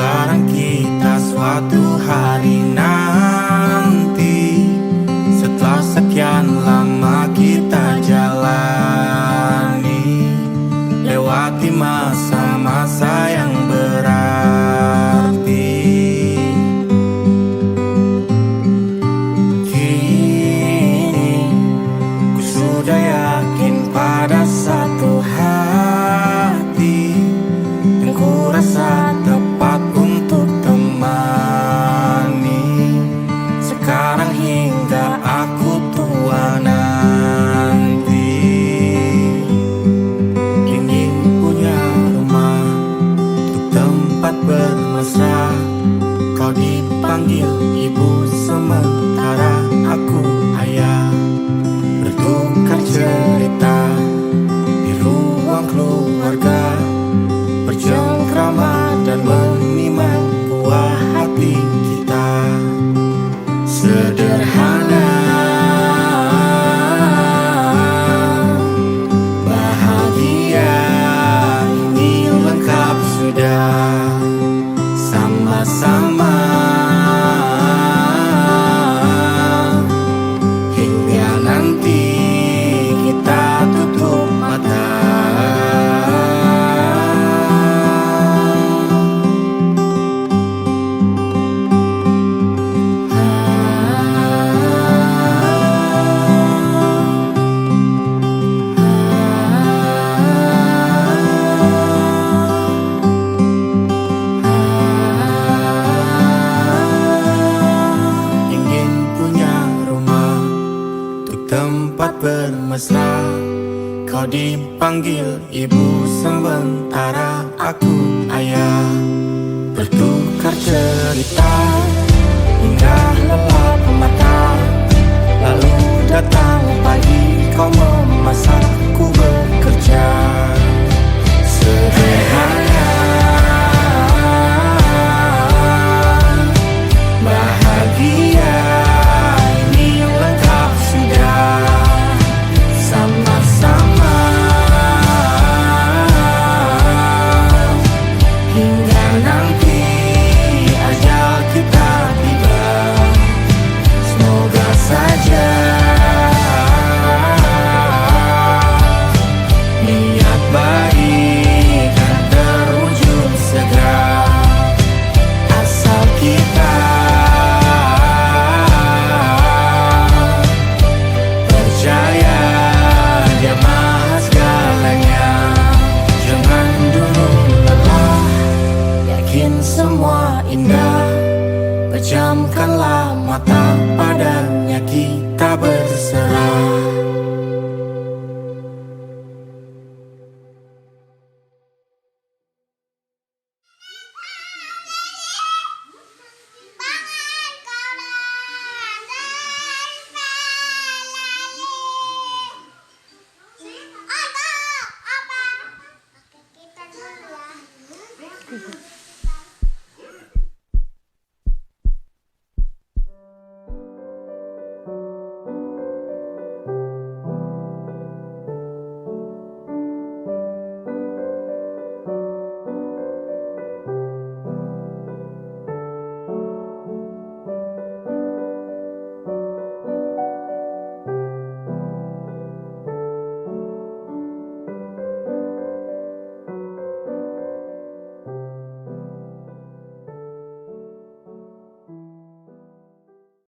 bareng kita suatu hari nanti. Setelah sekian lama kita jalani, lewati masa-masa yang berarti. Kini ku sudah yakin pada satu hati yang ku rasa tepat untuk temani. Sekarang hingga aku tua nanti, ingin punya rumah untuk tempat bermesra. Kau dipanggil ibu sementara aku ayah, bertukar cerita di ruang keluarga, bercengkrama dan menimang buah hati kita. Sederhana, bahagia, ini lengkap sudah. Sama-sama hingga nanti kita tutup mata. Tempat bermesra, kau dipanggil ibu sementara aku ayah, bertukar cerita hingga lelap mata. Lalu datang pagi, kau memasak, ku bekerja. Sederhana, bahagia, ini lengkap sudah. Sama-sama hingga nanti ajal kita tiba. Semoga saja niat baik akan terwujud segera, asal kita percaya Dia Maha segalanya. Jangan dulu lelah, yakin semua indah. Pejamkanlah mata, padanya kita berserah.